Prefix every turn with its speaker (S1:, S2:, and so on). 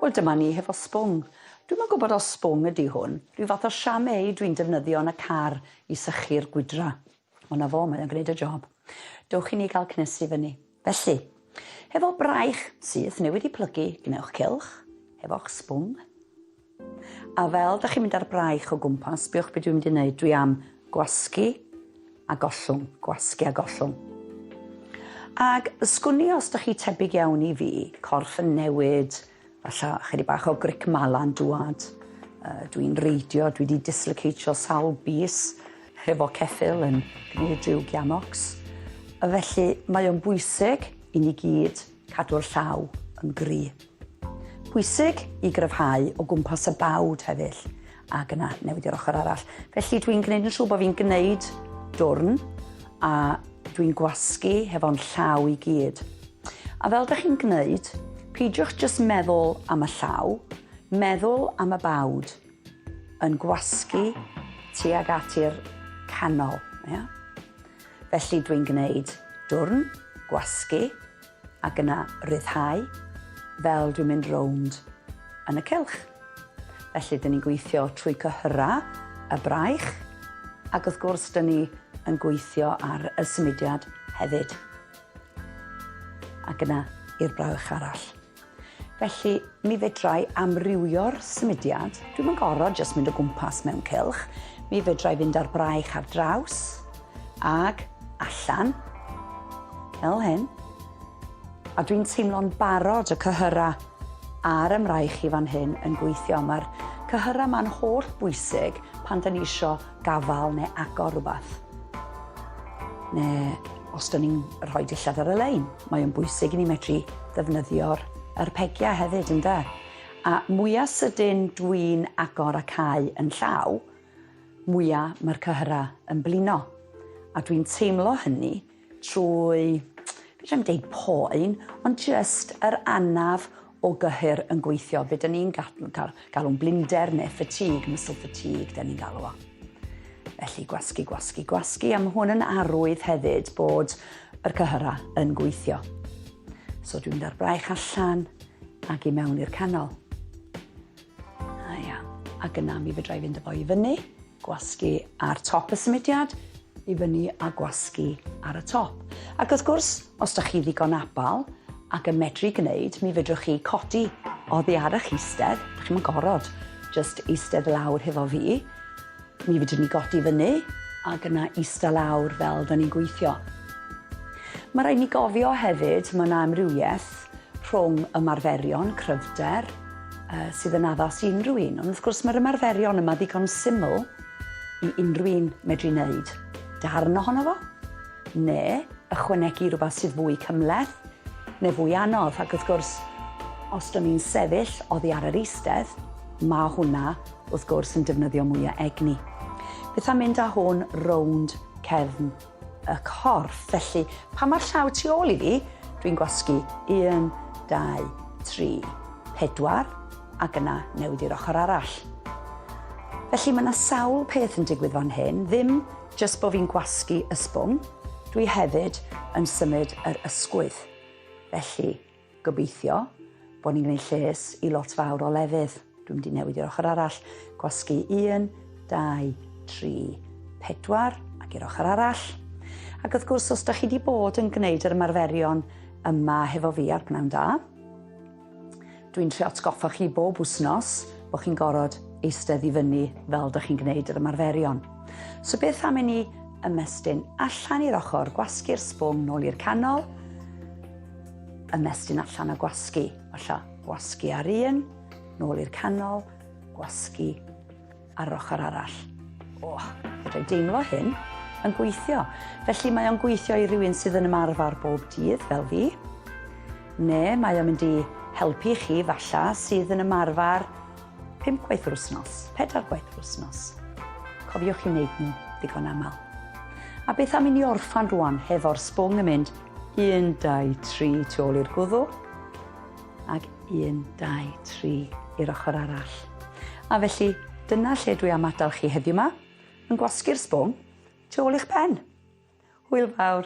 S1: Wel, dyma ni hefo sbwng. Dwi'm yn gwybod o sbwng ydy hwn. Rhyw fath o siamei dwi'n defnyddio yn y car i sychu'r gwydra. Ond na fo, mae'n gwneud y job. Dewch i ni gael cnesu fyny. Felly, hefo braich syth neu wedi plygu, gnewch cylch, hefo'ch sbwng. A fel ydych chi'n mynd ar braich o gwmpas, biwch beth dwi'n mynd i wneud. Dwi am gwasgu a gollwng, gwasgu a gollwng. Ag ysgwni os ydych chi tebyg iawn i fi, corff yn newid, falle chydig bach o gric mala'n dŵad. Dwi'n reidio, dwi wedi dislocatio sawl bys hefo ceffyl yn gwneud rhyw giamocs. Felly mae o'n bwysig i ni gyd cadw'r llaw yn gry. Bwysig i gryfhau o gwmpas y bawd hefyd, ac yna newid i'r ochr arall. Felly dwi'n gwneud yn siŵr bod fi'n gwneud dwrn a dwi'n gwasgu hefo'n llaw i gyd. A fel ydych chi'n gwneud, peidiwch jyst meddwl am y llaw, meddwl am y bawd yn gwasgu tuag at i'r canol. Ia? Felly dwi'n gwneud dwrn, gwasgu, ac yna ryddhau fel dwi'n mynd rownd yn y cylch. Felly dyn ni'n gweithio trwy cyhyra y braich, ac wrth gwrs dyn ni yn gweithio ar y symudiad hefyd. Ac yna i'r braich arall. Felly, mi fedrai amrywio'r symudiad. Dwi'm yn gorfod jyst mynd o gwmpas mewn cylch. Mi fedrai fynd ar braich ar draws, ag allan, fel hyn. A dwi'n teimlo'n barod y cyhyra a'r ymraich i fan hyn yn gweithio. Mae'r cyhyra ma'n holl bwysig pan da ni isio gafal neu agor rhywbeth. Neu os da ni'n rhoi dillad ar y lein, mae o'n bwysig i ni medru ddefnyddio'r arpegiau hefyd, ynde? A mwyaf sydyn dwi'n agor a cau yn llaw, mwyaf mae'r cyhyra yn blino. A dwi'n teimlo hynny trwy, fedrai'm deud poen, ond jyst yr anaf o gyhyr yn gweithio. Be dyn ni'n galw'n blinder neu fatigue, muscle fatigue, dyn ni'n galw o. Felly gwasgu, gwasgu, gwasgu, a mae hwn yn arwydd hefyd bod yr cyhyra yn gweithio. So dwi'n mynd ar braich allan ac i mewn i'r canol. Ac yna mi fedrai fynd efo i fyny, gwasgu ar top y symudiad, i fyny a gwasgu ar y top. Ac wrth gwrs, os ydych chi ddigon abal ac yn medru gwneud, mi fedrwch chi codi oddi ar eich eistedd. Ydych chi'n gorfod just eistedd lawr hefo fi. Mi fedrwn ni godi fyny ac yna eistedd lawr fel da ni'n gweithio. Mae rhaid ni gofio hefyd, mae yna amrywiaeth rhwng ymarferion, cryfder, sydd yn addas i unrhyw un. Ond wrth gwrs mae'r ymarferion yma ddigon syml i unrhyw un medru wneud. Darn ohono fo, neu ychwanegu rhywbeth sydd fwy cymleth, neu fwy anodd. Ac wrth gwrs, os dyn ni'n sefyll oddi ar yr eistedd, mae hwnna wrth gwrs yn defnyddio mwy o egni. Beth am mynd â hwn rownd cefn y corff. Felly, pan mae'r llaw tu ôl i fi, dwi'n gwasgu 1, 2, 3, 4, ac yna newid i'r ochr arall. Felly, mae yna sawl peth yn digwydd fan hyn, ddim jyst bod fi'n gwasgu y sbwng, dwi hefyd yn symud yr ysgwydd. Felly, gobeithio bod ni'n gwneud lles i lot fawr o lefydd. Dwi'n mynd i newid i'r ochr arall, gwasgu 1, 2, 3, 4, ac i'r ochr arall. Ac wrth gwrs, os ydych chi wedi bod yn gwneud yr ymarferion yma hefo fi ar Pnawn Da, dwi'n trio atgoffa chi bob wythnos bod chi'n gorfod eistedd i fyny fel ydych chi'n gwneud yr ymarferion. So beth am i ni ymestyn allan i'r ochr, gwasgu'r sbwng nôl i'r canol, ymestyn allan a gwasgu. Falle gwasgu ar un, nôl i'r canol, gwasgu ar ochr arall. Fedrai deimlo hyn yn gweithio. Felly mae o'n gweithio i rywun sydd yn ymarfer bob dydd fel fi, neu mae o'n mynd i helpu chi falle sydd yn ymarfer 5 gwaith yr wythnos, 4 gwaith yr wythnos. Cofiwch i wneud nhw ddigon aml. A beth am i ni orffan rwan hefo'r sbwng yn mynd 1, 2, 3 tu ôl i'r gwddw, ac 1, 2, 3 i'r ochr arall. A felly, dyna lle dwi am adael chi heddiw yma, yn gwasgu'r sbwng tu ôl i'ch pen. Hwyl fawr.